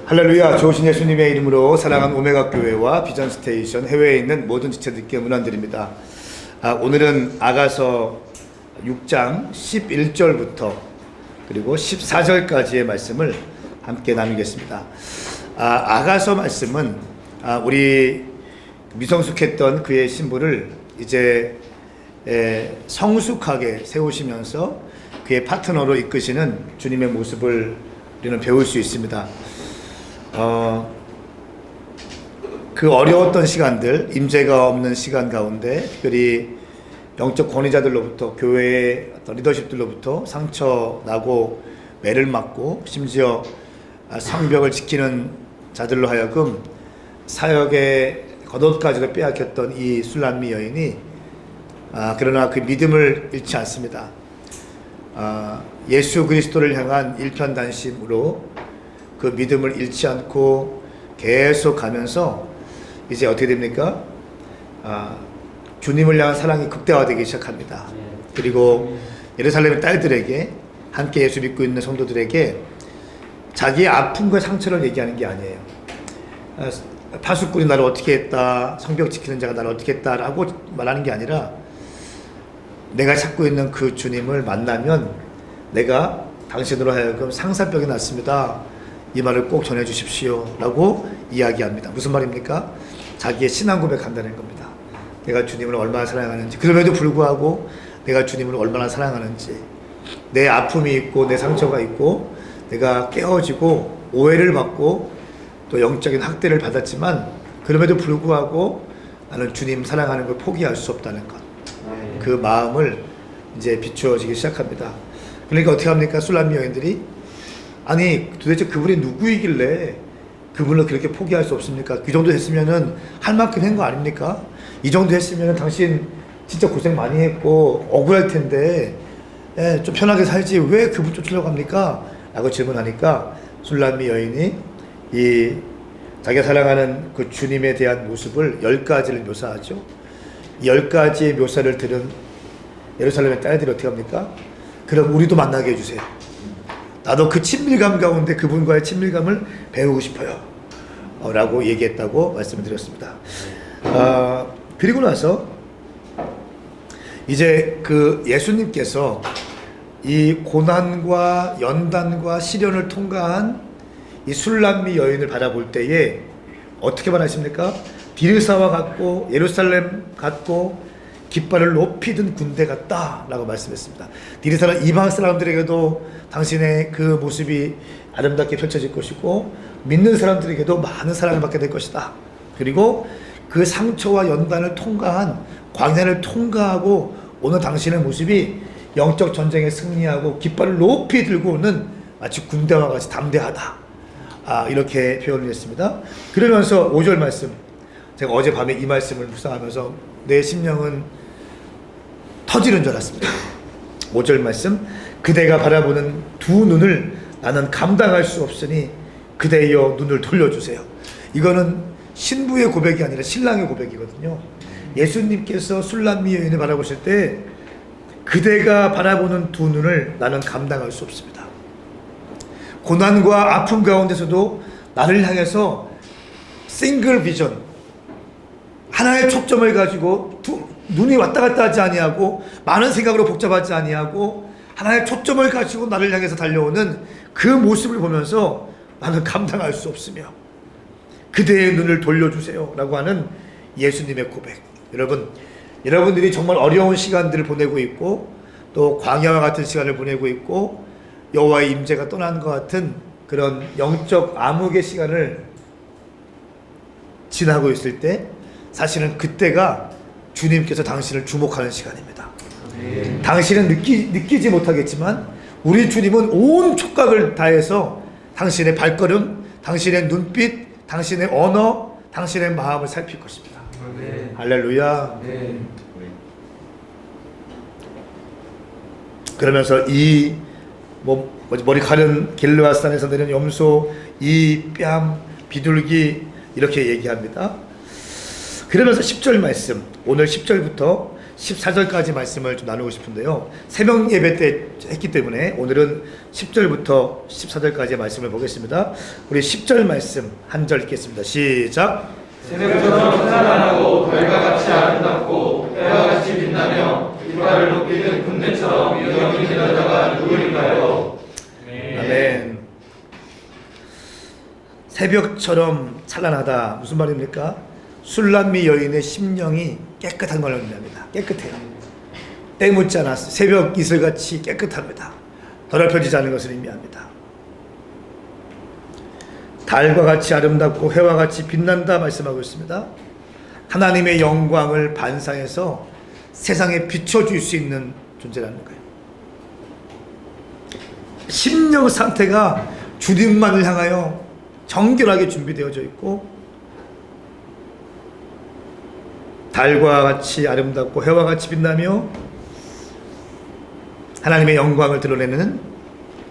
할렐루야. 좋으신 예수님의 이름으로 사랑하는 오메가 교회와 비전 스테이션 해외에 있는 모든 지체들께 문안드립니다. 오늘은 아가서 6장 11절부터 그리고 14절까지의 말씀을 함께 나누겠습니다. 아가서 말씀은 우리 미성숙했던 그의 신부를 이제 성숙하게 세우시면서 그의 파트너로 이끄시는 주님의 모습을 우리는 배울 수 있습니다. 그 어려웠던 시간들, 임재가 없는 시간 가운데 특별히 영적 권위자들로부터, 교회의 어떤 리더십들로부터 상처나고 매를 맞고 심지어 성벽을 지키는 자들로 하여금 사역의 겉옷까지도 빼앗겼던 이 술람미 여인이 그러나 그 믿음을 잃지 않습니다. 예수 그리스도를 향한 일편단심으로 그 믿음을 잃지 않고 계속 가면서 이제 어떻게 됩니까? 주님을 향한 사랑이 극대화되기 시작합니다. 그리고 예루살렘의 딸들에게, 함께 예수 믿고 있는 성도들에게 자기의 아픔과 상처를 얘기하는 게 아니에요. 파수꾼이 나를 어떻게 했다, 성벽 지키는 자가 나를 어떻게 했다라고 말하는 게 아니라 내가 찾고 있는 그 주님을 만나면 내가 당신으로 하여금 상사병이 났습니다. 이 말을 꼭 전해 주십시오 라고 이야기합니다. 무슨 말입니까? 자기의 신앙 고백한다는 겁니다. 내가 주님을 얼마나 사랑하는지, 그럼에도 불구하고 내가 주님을 얼마나 사랑하는지, 내 아픔이 있고 내 상처가 있고 내가 깨어지고 오해를 받고 또 영적인 학대를 받았지만 그럼에도 불구하고 나는 주님 사랑하는 걸 포기할 수 없다는 것, 그 마음을 이제 비추어지기 시작합니다. 그러니까 어떻게 합니까? 술람미 여인들이 아니 도대체 그분이 누구이길래 그분을 그렇게 포기할 수 없습니까? 그 정도 했으면은 할 만큼 한 거 아닙니까? 이 정도 했으면은 당신 진짜 고생 많이 했고 억울할 텐데 좀 편하게 살지 왜 그분 쫓으려고 합니까? 라고 질문하니까 술람미 여인이 이 자기가 사랑하는 그 주님에 대한 모습을 10가지를 묘사하죠. 이 10가지의 묘사를 들은 예루살렘의 딸들이 어떻게 합니까? 그럼 우리도 만나게 해주세요. 나도 그 친밀감 가운데 그분과의 친밀감을 배우고 싶어요 라고 얘기했다고 말씀을 드렸습니다. 그리고 나서 이제 그 예수님께서 이 고난과 연단과 시련을 통과한 이 술람미 여인을 바라볼 때에 어떻게 말하십니까? 비르사와 같고 예루살렘 같고 깃발을 높이 든 군대 같다 라고 말씀했습니다. 디르사는 이방 사람들에게도 당신의 그 모습이 아름답게 펼쳐질 것이고 믿는 사람들에게도 많은 사랑을 받게 될 것이다. 그리고 그 상처와 연단을 통과한 광야를 통과하고 오는 당신의 모습이 영적 전쟁에 승리하고 깃발을 높이 들고 오는 마치 군대와 같이 담대하다. 이렇게 표현을 했습니다. 그러면서 5절 말씀, 제가 어젯밤에 이 말씀을 묵상하면서 내 심령은 터지는 줄 알았습니다. 5절 말씀, 그대가 바라보는 두 눈을 나는 감당할 수 없으니 그대여 눈을 돌려주세요. 이거는 신부의 고백이 아니라 신랑의 고백이거든요. 예수님께서 술람미 여인을 바라보실 때 그대가 바라보는 두 눈을 나는 감당할 수 없습니다. 고난과 아픔 가운데서도 나를 향해서 싱글 비전, 하나의 초점을 가지고 눈이 왔다 갔다 하지 아니하고 많은 생각으로 복잡하지 아니하고 하나의 초점을 가지고 나를 향해서 달려오는 그 모습을 보면서 나는 감당할 수 없으며 그대의 눈을 돌려주세요 라고 하는 예수님의 고백. 여러분들이 정말 어려운 시간들을 보내고 있고 또 광야와 같은 시간을 보내고 있고 여호와의 임재가 떠난 것 같은 그런 영적 암흑의 시간을 지나고 있을 때 사실은 그때가 주님께서 당신을 주목하는 시간입니다. 당신은 느끼지 못하겠지만 우리 주님은 온 촉각을 다해서 당신의 발걸음, 당신의 눈빛, 당신의 언어, 당신의 마음을 살필 것입니다. 할렐루야. 그러면서 이 머리 가른 길르앗산에서 내린 염소, 이 뺨, 비둘기 이렇게 얘기합니다. 그러면서 10절 말씀, 오늘 10절부터 14절까지 말씀을 좀 나누고 싶은데요. 새벽 예배 때 했기 때문에 오늘은 10절부터 14절까지의 말씀을 보겠습니다. 우리 10절 말씀 한 절 읽겠습니다. 시작. 새벽처럼 찬란하고 별과 같이 아름답고 해와 같이 빛나며 이빨을 높이는 군대처럼 위엄이 있는 여자가 누구일까요? 아멘. 새벽처럼 찬란하다. 무슨 말입니까? 술람미 여인의 심령이 깨끗한 걸 의미합니다. 깨끗해요. 때 묻지 않았어요. 새벽 이슬같이 깨끗합니다. 더럽혀지지 않은 것을 의미합니다. 달과 같이 아름답고 해와 같이 빛난다 말씀하고 있습니다. 하나님의 영광을 반사해서 세상에 비춰줄 수 있는 존재라는 거예요. 심령 상태가 주님만을 향하여 정결하게 준비되어져 있고, 달과 같이 아름답고 해와 같이 빛나며 하나님의 영광을 드러내는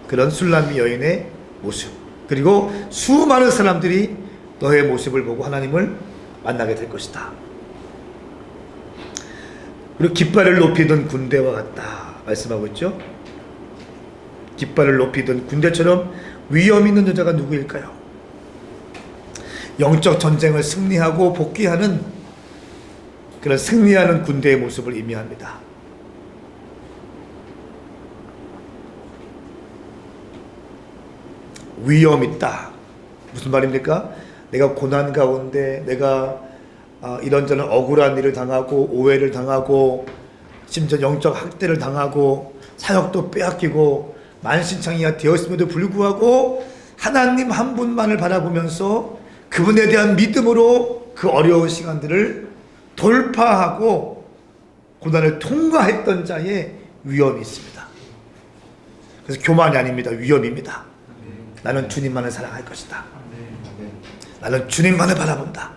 그런 술람미 여인의 모습, 그리고 수많은 사람들이 너의 모습을 보고 하나님을 만나게 될 것이다. 그리고 깃발을 높이던 군대와 같다 말씀하고 있죠. 깃발을 높이던 군대처럼 위엄 있는 여자가 누구일까요? 영적 전쟁을 승리하고 복귀하는 그런 승리하는 군대의 모습을 의미합니다. 위험 있다. 무슨 말입니까? 내가 고난 가운데 내가 이런저런 억울한 일을 당하고 오해를 당하고 심지어 영적 학대를 당하고 사역도 빼앗기고 만신창이가 되었음에도 불구하고 하나님 한 분만을 바라보면서 그분에 대한 믿음으로 그 어려운 시간들을 돌파하고 고난을 통과했던 자의 위엄이 있습니다. 그래서 교만이 아닙니다. 위엄입니다. 나는 주님만을 사랑할 것이다. 나는 주님만을 바라본다.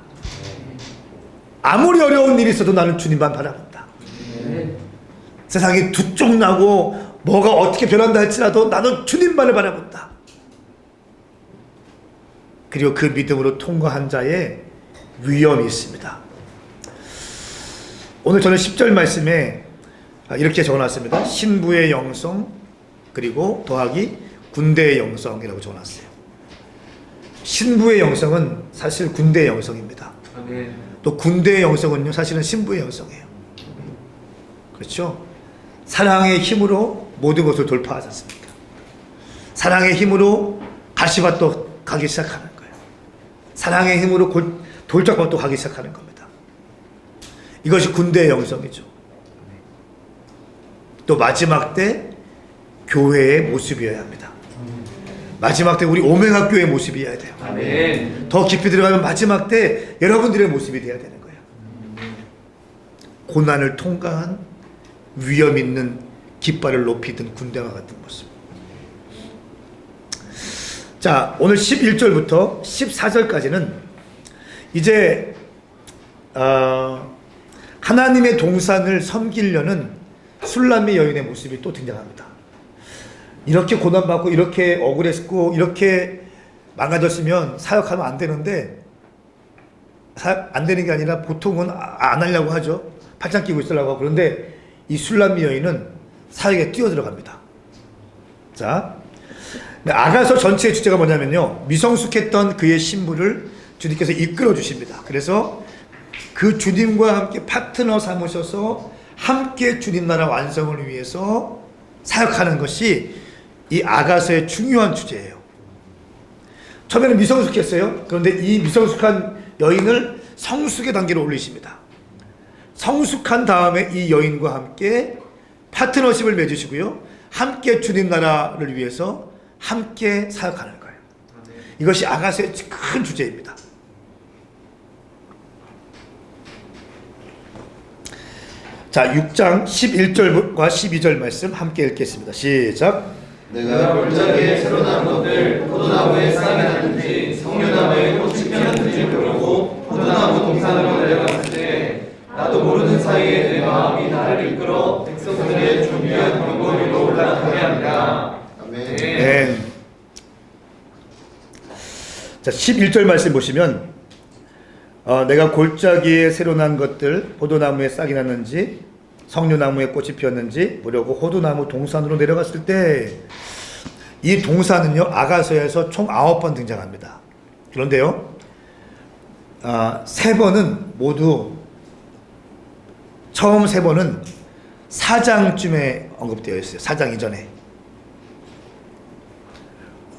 아무리 어려운 일이 있어도 나는 주님만 바라본다. 세상이 두 쪽 나고 뭐가 어떻게 변한다 할지라도 나는 주님만을 바라본다. 그리고 그 믿음으로 통과한 자의 위엄이 있습니다. 오늘 저는 10절 말씀에 이렇게 적어놨습니다. 신부의 영성 그리고 더하기 군대의 영성이라고 적어놨어요. 신부의 영성은 사실 군대의 영성입니다. 또 군대의 영성은요 사실은 신부의 영성이에요. 그렇죠? 사랑의 힘으로 모든 것을 돌파하지 않습니까? 사랑의 힘으로 가시밭도 가기 시작하는 거예요. 사랑의 힘으로 돌짝밭도 가기 시작하는 겁니다. 이것이 군대의 영성이죠. 또 마지막 때 교회의 모습이어야 합니다. 마지막 때 우리 오맹학교의 모습이어야 돼요. 아멘. 더 깊이 들어가면 마지막 때 여러분들의 모습이 되어야 되는 거예요. 고난을 통과한 위험 있는 깃발을 높이던 군대와 같은 모습. 자, 오늘 11절부터 14절까지는 이제 하나님의 동산을 섬기려는 술람미 여인의 모습이 또 등장합니다. 이렇게 고난받고 이렇게 억울했고 이렇게 망가졌으면 사역하면 안 되는데, 사역 안 되는 게 아니라 보통은 안 하려고 하죠. 팔짱 끼고 있으려고 하고. 그런데 이 술람미 여인은 사역에 뛰어들어갑니다. 자, 아가서 전체의 주제가 뭐냐면요, 미성숙했던 그의 신부를 주님께서 이끌어 주십니다. 그래서 그 주님과 함께 파트너 삼으셔서 함께 주님 나라 완성을 위해서 사역하는 것이 이 아가서의 중요한 주제예요. 처음에는 미성숙했어요. 그런데 이 미성숙한 여인을 성숙의 단계로 올리십니다. 성숙한 다음에 이 여인과 함께 파트너십을 맺으시고요, 함께 주님 나라를 위해서 함께 사역하는 거예요. 이것이 아가서의 큰 주제입니다. 자, 6장 11절과 12절 말씀 함께 읽겠습니다. 시작. 내가 골짜기에 새로 난 것들 포도나무에 싹이 났는지 성류나무에 꽃이 피었는지 모르고 포도나무 동산으로 내려갔을 때 나도 모르는 사이에 내 마음이 나를 이끌어 백성들의 준비한 경고 위로 올라가게 합니다. 아멘. 자, 11절 말씀 보시면 내가 골짜기에 새로 난 것들 포도나무에 싹이 났는지 석류나무에 꽃이 피었는지 보려고 호두나무 동산으로 내려갔을 때, 이 동산은요 아가서에서 총 9번 등장합니다. 그런데요 3번은 모두, 처음 3번은 4장쯤에 언급되어 있어요. 4장 이전에.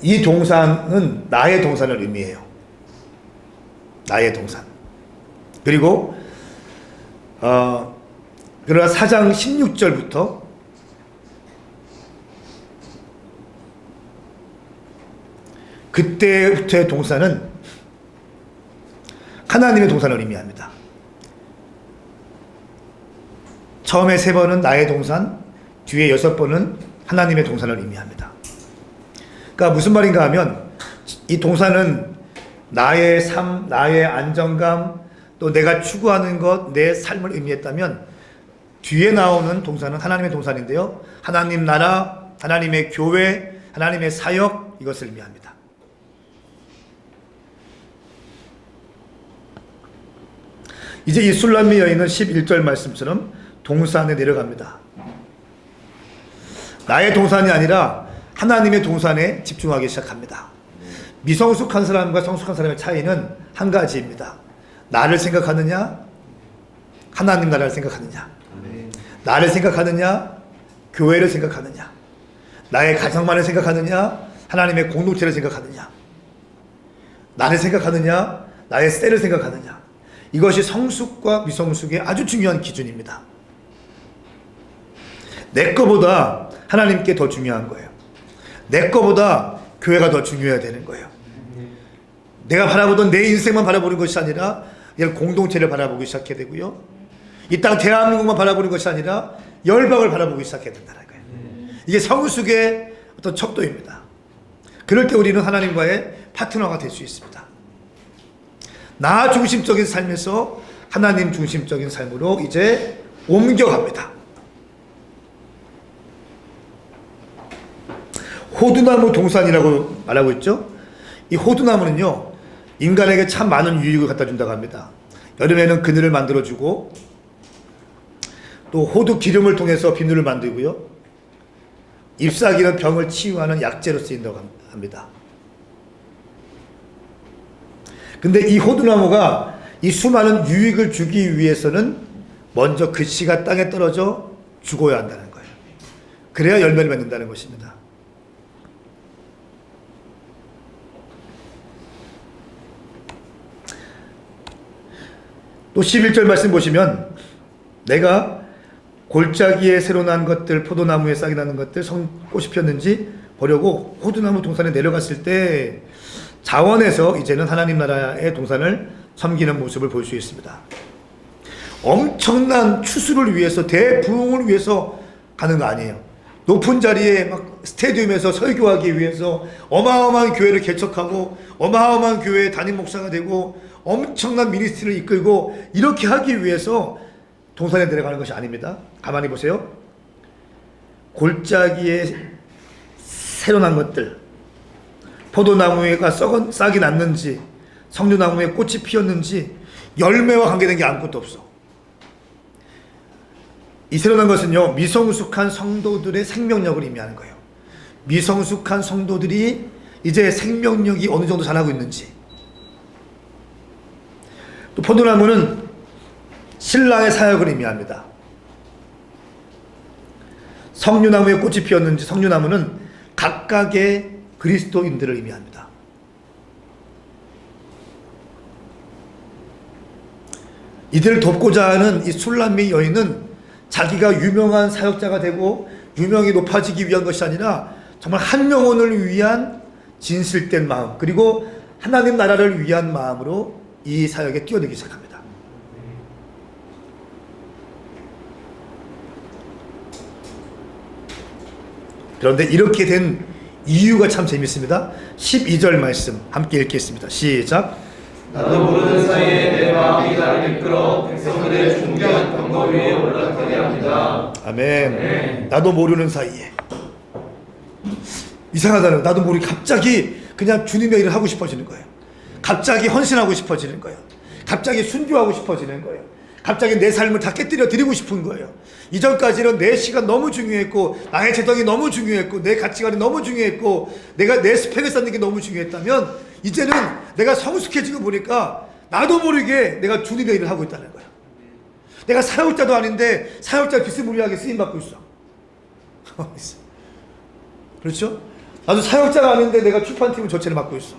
이 동산은 나의 동산을 의미해요. 나의 동산. 그리고 그러나 4장 16절부터 그때부터의 동산은 하나님의 동산을 의미합니다. 처음에 3번은 나의 동산, 뒤에 6번은 하나님의 동산을 의미합니다. 그러니까 무슨 말인가 하면, 이 동산은 나의 삶, 나의 안정감, 또 내가 추구하는 것, 내 삶을 의미했다면, 뒤에 나오는 동산은 하나님의 동산인데요, 하나님 나라, 하나님의 교회, 하나님의 사역, 이것을 의미합니다. 이제 이 술람미 여인은 11절 말씀처럼 동산에 내려갑니다. 나의 동산이 아니라 하나님의 동산에 집중하기 시작합니다. 미성숙한 사람과 성숙한 사람의 차이는 한 가지입니다. 나를 생각하느냐, 하나님 나라를 생각하느냐. 나를 생각하느냐, 교회를 생각하느냐. 나의 가정만을 생각하느냐, 하나님의 공동체를 생각하느냐. 나를 생각하느냐, 나의 셀을 생각하느냐. 이것이 성숙과 미성숙의 아주 중요한 기준입니다. 내 거보다 하나님께 더 중요한 거예요. 내 거보다 교회가 더 중요해야 되는 거예요. 내가 바라보던 내 인생만 바라보는 것이 아니라 이런 공동체를 바라보기 시작해야 되고요. 이 땅 대한민국만 바라보는 것이 아니라 열방을 바라보기 시작해야 된다는 거예요. 이게 성숙의 어떤 척도입니다. 그럴 때 우리는 하나님과의 파트너가 될 수 있습니다. 나 중심적인 삶에서 하나님 중심적인 삶으로 이제 옮겨갑니다. 호두나무 동산이라고 말하고 있죠. 이 호두나무는요 인간에게 참 많은 유익을 갖다 준다고 합니다. 여름에는 그늘을 만들어주고, 또 호두 기름을 통해서 비누를 만들고요, 잎사귀는 병을 치유하는 약재로 쓰인다고 합니다. 근데 이 호두나무가 이 수많은 유익을 주기 위해서는 먼저 그 씨가 땅에 떨어져 죽어야 한다는 거예요. 그래야 열매를 맺는다는 것입니다. 또 11절 말씀 보시면, 내가 골짜기에 새로 난 것들, 포도나무에 싹이 나는 것들, 꽃이 피었는지 보려고 호두나무 동산에 내려갔을 때, 자원에서 이제는 하나님 나라의 동산을 섬기는 모습을 볼 수 있습니다. 엄청난 추수를 위해서, 대부흥을 위해서 가는 거 아니에요. 높은 자리에 막 스테디움에서 설교하기 위해서 어마어마한 교회를 개척하고 어마어마한 교회의 담임 목사가 되고 엄청난 미니스트리를 이끌고 이렇게 하기 위해서 동산에 내려가는 것이 아닙니다. 가만히 보세요. 골짜기에 새로 난 것들, 포도나무가 싹이 났는지, 석류나무에 꽃이 피었는지, 열매와 관계된 게 아무것도 없어. 이 새로 난 것은요, 미성숙한 성도들의 생명력을 의미하는 거예요. 미성숙한 성도들이 이제 생명력이 어느 정도 자라고 있는지. 또 포도나무는 신랑의 사역을 의미합니다. 석류나무에 꽃이 피었는지, 석류나무는 각각의 그리스도인들을 의미합니다. 이들을 돕고자 하는 이 술람미 여인은 자기가 유명한 사역자가 되고 유명이 높아지기 위한 것이 아니라 정말 한 영혼을 위한 진실된 마음, 그리고 하나님 나라를 위한 마음으로 이 사역에 뛰어들기 시작합니다. 그런데 이렇게 된 이유가 참 재밌습니다. 12절 말씀 함께 읽겠습니다. 시작. 나도 모르는 사이에 내 마음이 나를 이끌어 백성들의 존귀한 병거 위에 올라타게 합니다. 아멘. 나도 모르는 사이에. 이상하잖아요. 나도 모르게 갑자기 그냥 주님의 일을 하고 싶어지는 거예요. 갑자기 헌신하고 싶어지는 거예요. 갑자기 순교하고 싶어지는 거예요. 갑자기 내 삶을 다 깨뜨려 드리고 싶은 거예요. 이전까지는 내 시간 너무 중요했고, 나의 재정이 너무 중요했고, 내 가치관이 너무 중요했고, 내가 내 스펙을 쌓는 게 너무 중요했다면, 이제는 내가 성숙해지고 보니까 나도 모르게 내가 주님의 일을 하고 있다는 거야. 내가 사역자도 아닌데 사역자 비스무리하게 쓰임받고 있어. 그렇죠? 나도 사역자가 아닌데 내가 출판팀을 전체를 맡고 있어.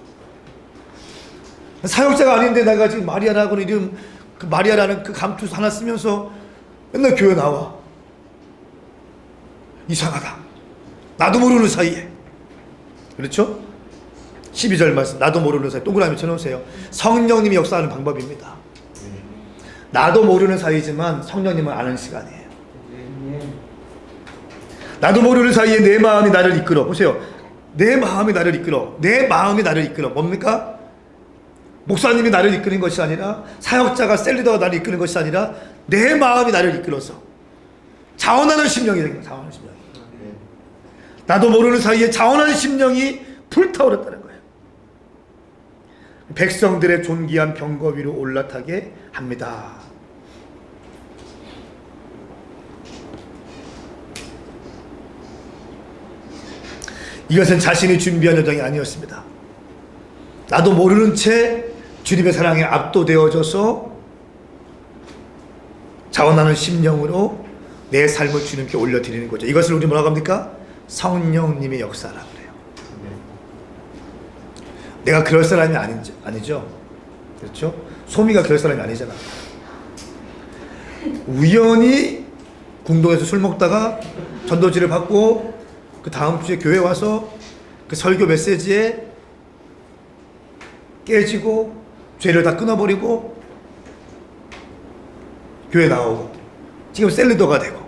사역자가 아닌데 내가 지금 마리아라고 이름, 그 마리아라는 그 감투 하나 쓰면서 맨날 교회 나와. 이상하다. 나도 모르는 사이에. 그렇죠? 12절 말씀, 나도 모르는 사이. 동그라미 쳐놓으세요. 성령님이 역사하는 방법입니다. 나도 모르는 사이지만 성령님은 아는 시간이에요. 나도 모르는 사이에 내 마음이 나를 이끌어. 보세요. 내 마음이 나를 이끌어. 내 마음이 나를 이끌어. 뭡니까? 목사님이 나를 이끄는 것이 아니라, 사역자가 셀리더가 나를 이끄는 것이 아니라, 내 마음이 나를 이끌어서 자원하는 심령이 생겨. 자원하는 심령이. 나도 모르는 사이에 자원하는 심령이 불타오르다는 거예요. 백성들의 존귀한 병거 위로 올라타게 합니다. 이것은 자신이 준비한 여정이 아니었습니다. 나도 모르는 채 주님의 사랑에 압도되어져서 자원하는 심령으로 내 삶을 주님께 올려드리는 거죠. 이것을 우리 뭐라고 합니까? 성령님의 역사라고 그래요. 내가 그럴 사람이 아니죠. 그렇죠? 소미가 그럴 사람이 아니잖아. 우연히 궁동에서 술 먹다가 전도지를 받고 그 다음 주에 교회 와서 그 설교 메시지에 깨지고 죄를 다 끊어버리고 교회 나오고 지금 셀리더가 되고.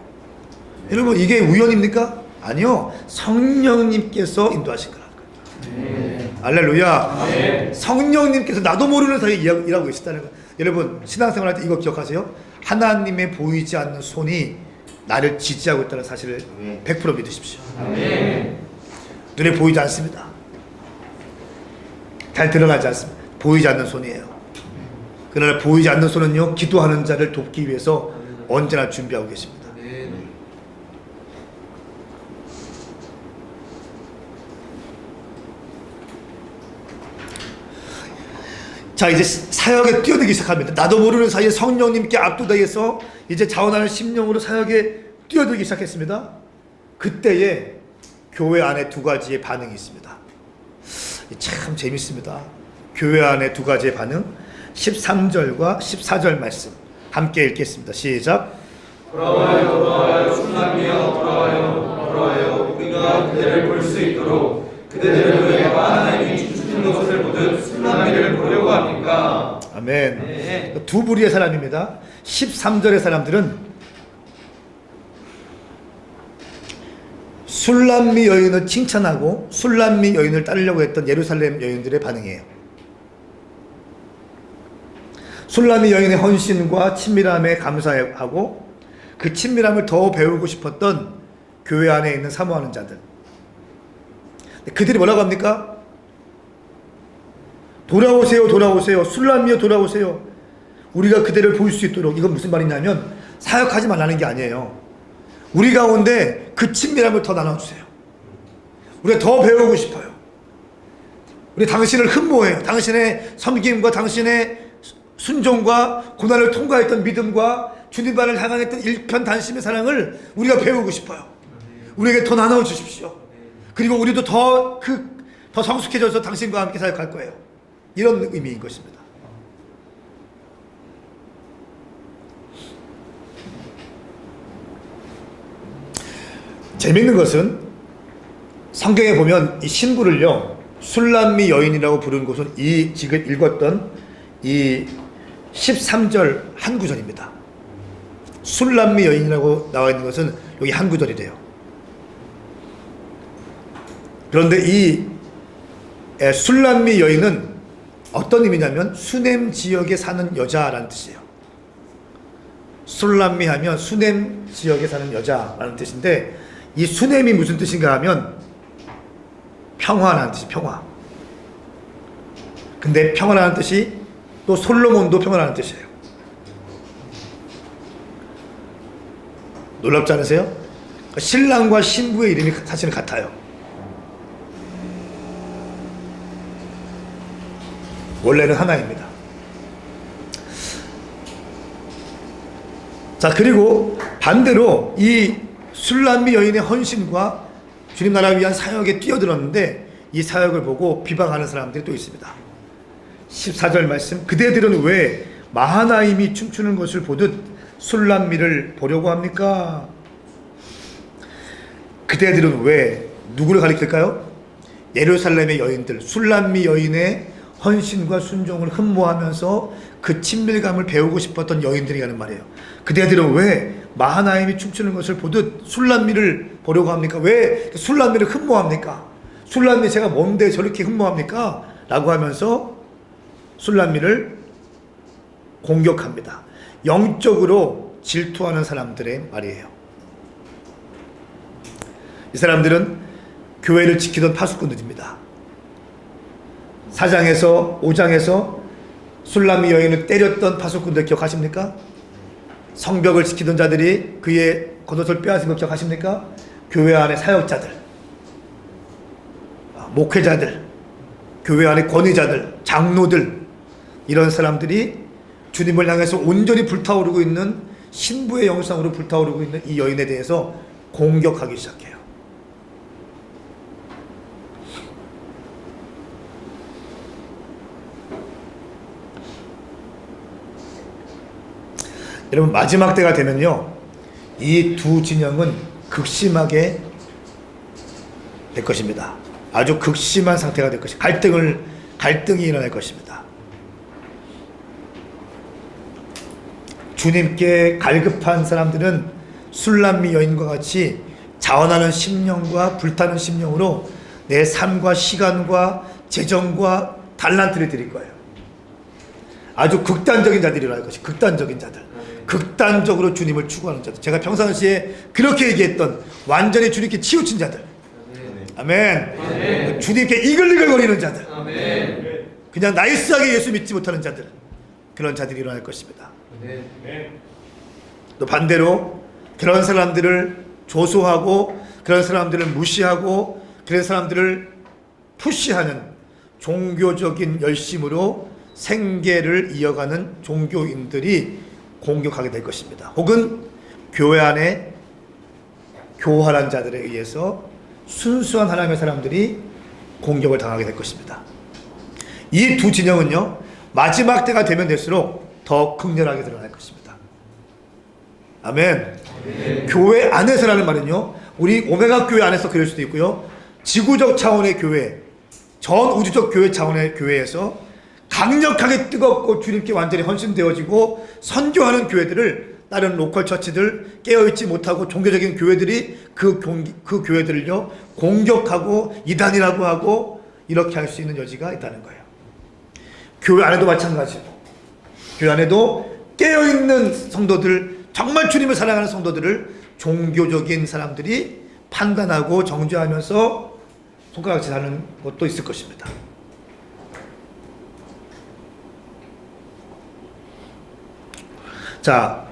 여러분, 이게 우연입니까? 아니요. 성령님께서 인도하신 거라고요. 할렐루야. 네. 성령님께서 나도 모르는 사이에 일하고 계시다는 거예요. 여러분, 신앙생활 할 때 이거 기억하세요? 하나님의 보이지 않는 손이 나를 지지하고 있다는 사실을 100% 믿으십시오. 눈에 보이지 않습니다. 잘 드러나지 않습니다. 보이지 않는 손이에요. 그러나 보이지 않는 손은요, 기도하는 자를 돕기 위해서 언제나 준비하고 계십니다. 자, 이제 사역에 뛰어들기 시작합니다. 나도 모르는 사이에 성령님께 압도되어서 이제 자원하는 심령으로 사역에 뛰어들기 시작했습니다. 그때에 교회 안에 두 가지의 반응이 있습니다. 참 재밌습니다. 교회 안에 두 가지의 반응, 13절과 14절 말씀 함께 읽겠습니다. 시작. 돌아와요, 돌아와요, 순남이여, 돌아와요, 돌아와요. 우리가 그대를 볼 수 있도록 그대들을 위해 하나님이 주신 것을 보듯 순남이를 보려고 합니까? 아멘. 네. 두 부류의 사람입니다. 13절의 사람들은 술람미 여인을 칭찬하고 술람미 여인을 따르려고 했던 예루살렘 여인들의 반응이에요. 술람미 여인의 헌신과 친밀함에 감사하고 그 친밀함을 더 배우고 싶었던 교회 안에 있는 사모하는 자들. 그들이 뭐라고 합니까? 돌아오세요, 돌아오세요. 술람미여 돌아오세요. 우리가 그대를 볼 수 있도록. 이건 무슨 말이냐면 사역하지 말라는 게 아니에요. 우리 가운데 그 친밀함을 더 나눠주세요. 우리가 더 배우고 싶어요. 우리 당신을 흠모해요. 당신의 섬김과 당신의 순종과 고난을 통과했던 믿음과 주님만을 향했던 일편단심의 사랑을 우리가 배우고 싶어요. 우리에게 더 나눠주십시오. 그리고 우리도 더 성숙해져서 당신과 함께 사역할 거예요. 이런 의미인 것입니다. 재밌는 것은 성경에 보면 이 신부를요, 술람미 여인이라고 부르는 곳은 이 지금 읽었던 이 13절 한 구절입니다. 술람미 여인이라고 나와 있는 것은 여기 한 구절이래요. 그런데 이 술람미 여인은 어떤 의미냐면 수넴 지역에 사는 여자라는 뜻이에요. 술람미 하면 수넴 지역에 사는 여자라는 뜻인데, 이 수넴이 무슨 뜻인가 하면 평화라는 뜻이 평화. 근데 평화라는 뜻이 또 솔로몬도 평화라는 뜻이에요. 놀랍지 않으세요? 신랑과 신부의 이름이 사실은 같아요. 원래는 하나입니다. 자, 그리고 반대로 이 술람미 여인의 헌신과 주님 나라를 위한 사역에 뛰어들었는데 이 사역을 보고 비방하는 사람들이 또 있습니다. 14절 말씀, 그대들은 왜 마하나임이 춤추는 것을 보듯 술람미를 보려고 합니까? 그대들은 왜 누구를 가리킬까요? 예루살렘의 여인들, 술람미 여인의 헌신과 순종을 흠모하면서 그 친밀감을 배우고 싶었던 여인들이 하는 말이에요. 그대들은 왜 마하나임이 춤추는 것을 보듯 술람미를 보려고 합니까? 왜 술람미를 흠모합니까? 술람미 제가 뭔데 저렇게 흠모합니까? 라고 하면서 술람미를 공격합니다. 영적으로 질투하는 사람들의 말이에요. 이 사람들은 교회를 지키던 파수꾼들입니다. 4장에서 5장에서 술람미 여인을 때렸던 파수꾼들 기억하십니까? 성벽을 지키던 자들이 그의 겉옷을 빼앗은 거 기억하십니까? 교회 안의 사역자들, 목회자들, 교회 안의 권위자들, 장로들, 이런 사람들이 주님을 향해서 온전히 불타오르고 있는 신부의 영상으로 불타오르고 있는 이 여인에 대해서 공격하기 시작해요. 여러분, 마지막 때가 되면요, 이 두 진영은 극심하게 될 것입니다. 아주 극심한 상태가 될 것입니다. 갈등이 일어날 것입니다. 주님께 갈급한 사람들은 술람미 여인과 같이 자원하는 심령과 불타는 심령으로 내 삶과 시간과 재정과 달란트를 드릴 거예요. 아주 극단적인 자들이 일어날 것이, 극단적인 자들, 극단적으로 주님을 추구하는 자들, 제가 평상시에 그렇게 얘기했던 완전히 주님께 치우친 자들, 아멘. 주님께 이글이글거리는 자들, 그냥 나이스하게 예수 믿지 못하는 자들, 그런 자들이 일어날 것입니다. 또 반대로 그런 사람들을 조소하고 그런 사람들을 무시하고 그런 사람들을 푸시하는 종교적인 열심으로 생계를 이어가는 종교인들이 공격하게 될 것입니다. 혹은 교회 안에 교활한 자들에 의해서 순수한 하나님의 사람들이 공격을 당하게 될 것입니다. 이 두 진영은요, 마지막 때가 되면 될수록 더 극렬하게 드러날 것입니다. 아멘. 교회 안에서라는 말은요, 우리 오메가 교회 안에서 그럴 수도 있고요, 지구적 차원의 교회, 전 우주적 교회 차원의 교회에서 강력하게 뜨겁고 주님께 완전히 헌신되어지고 선교하는 교회들을 다른 로컬 처치들, 깨어있지 못하고 종교적인 교회들이 그 교회들을요 공격하고 이단이라고 하고 이렇게 할 수 있는 여지가 있다는 거예요. 교회 안에도 마찬가지고, 교회 안에도 깨어있는 성도들, 정말 주님을 사랑하는 성도들을 종교적인 사람들이 판단하고 정죄하면서 손가락질 하는 것도 있을 것입니다. 자,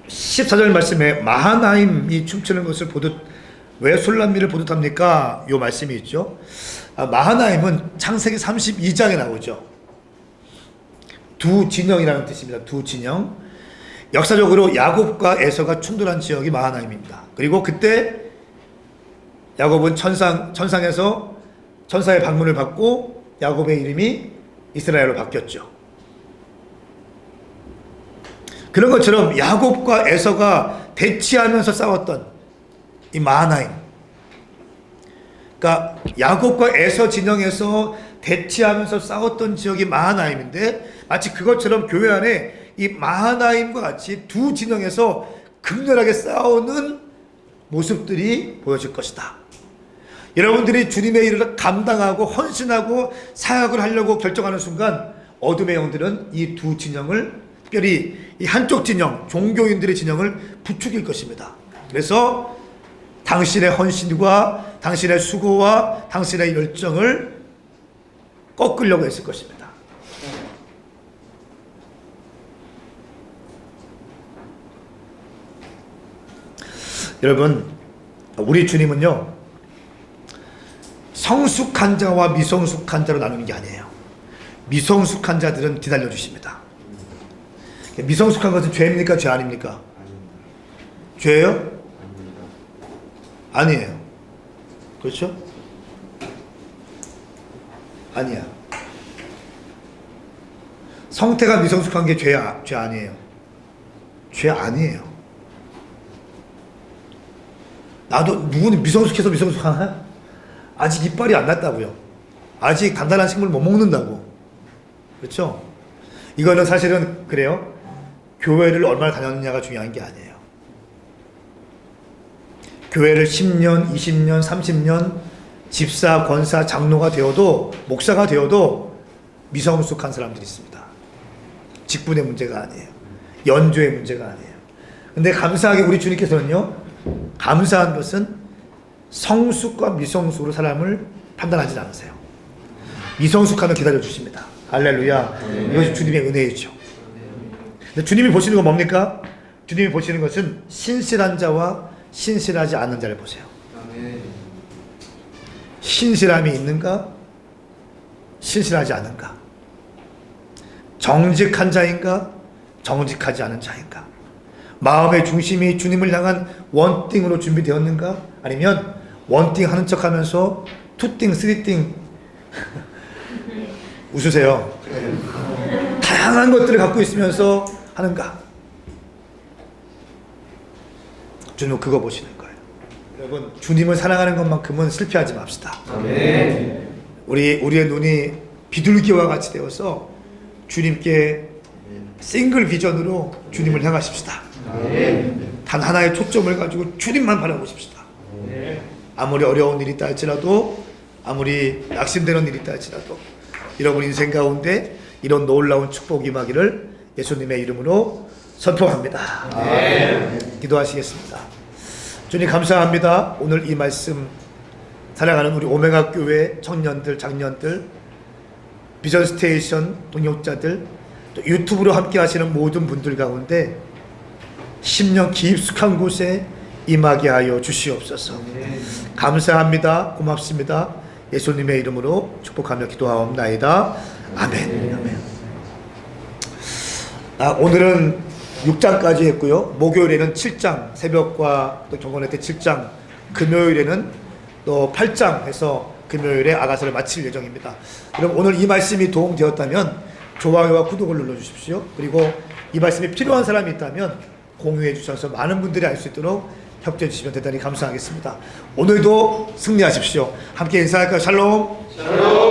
14절 말씀에 마하나임이 춤추는 것을 보듯 왜 술람미를 보듯 합니까? 이 말씀이 있죠. 마하나임은 창세기 32장에 나오죠. 두 진영이라는 뜻입니다. 두 진영. 역사적으로 야곱과 에서가 충돌한 지역이 마하나임입니다. 그리고 그때 야곱은 천상에서 천사의 방문을 받고 야곱의 이름이 이스라엘로 바뀌었죠. 그런 것처럼 야곱과 에서가 대치하면서 싸웠던 이 마하나임, 그러니까 야곱과 에서 진영에서 대치하면서 싸웠던 지역이 마하나임인데, 마치 그것처럼 교회 안에 이 마하나임과 같이 두 진영에서 극렬하게 싸우는 모습들이 보여질 것이다. 여러분들이 주님의 일을 감당하고 헌신하고 사역을 하려고 결정하는 순간 어둠의 영들은 이 두 진영을, 특별히 이 한쪽 진영, 종교인들의 진영을 부추길 것입니다. 그래서 당신의 헌신과 당신의 수고와 당신의 열정을 꺾으려고 했을 것입니다. 여러분, 우리 주님은요, 성숙한 자와 미성숙한 자로 나누는 게 아니에요. 미성숙한 자들은 기다려 주십니다. 미성숙한 것은 죄입니까? 죄 아닙니까? 죄예요? 아니에요. 그렇죠? 아니야. 성태가 미성숙한 게 죄 아니에요. 죄 아니에요. 나도 누구는 미성숙해서 미성숙하나? 아직 이빨이 안 났다고요. 아직 단단한 식물 못 먹는다고. 그렇죠? 이거는 사실은 그래요. 교회를 얼마나 다녔느냐가 중요한 게 아니에요. 교회를 10년, 20년, 30년 집사, 권사, 장로가 되어도, 목사가 되어도 미성숙한 사람들이 있습니다. 직분의 문제가 아니에요. 연조의 문제가 아니에요. 근데 감사하게 우리 주님께서는요, 감사한 것은 성숙과 미성숙으로 사람을 판단하지 않으세요. 미성숙하면 기다려 주십니다. 할렐루야. 이것이 주님의 은혜이죠. 근데 주님이 보시는 건 뭡니까? 주님이 보시는 것은 신실한 자와 신실하지 않은 자를 보세요. 신실함이 있는가? 신실하지 않은가? 정직한 자인가? 정직하지 않은 자인가? 마음의 중심이 주님을 향한 원띵으로 준비되었는가? 아니면 원띵 하는 척 하면서 투띵, 쓰리띵 웃으세요. 다양한 것들을 갖고 있으면서 하는가? 주님은 그거 보시는 거예요. 여러분, 주님을 사랑하는 것만큼은 실패하지 맙시다. 아멘. 우리의 눈이 비둘기와 같이 되어서 주님께 싱글 비전으로 주님을 향하십시다. 단 하나의 초점을 가지고 주님만 바라보십시다. 아무리 어려운 일이 있다 할지라도, 아무리 낙심되는 일이 있다 할지라도 여러분 인생 가운데 이런 놀라운 축복이 임하기를 예수님의 이름으로 선포합니다. 기도하시겠습니다. 주님 감사합니다. 오늘 이 말씀 사랑하는 우리 오메가 교회 청년들, 장년들, 비전 스테이션 동역자들, 또 유튜브로 함께 하시는 모든 분들 가운데 10년 깊숙한 곳에 임하게 하여 주시옵소서. 감사합니다. 고맙습니다. 예수님의 이름으로 축복하며 기도하옵나이다. 아멘. 오늘은 6장까지 했고요. 목요일에는 7장, 새벽과 또 경건회 때 7장, 금요일에는 또 8장 해서 금요일에 아가서를 마칠 예정입니다. 여러분, 오늘 이 말씀이 도움되었다면 좋아요와 구독을 눌러주십시오. 그리고 이 말씀이 필요한 사람이 있다면 공유해 주셔서 많은 분들이 알 수 있도록 협조해 주시면 대단히 감사하겠습니다. 오늘도 승리하십시오. 함께 인사할까요? 샬롬.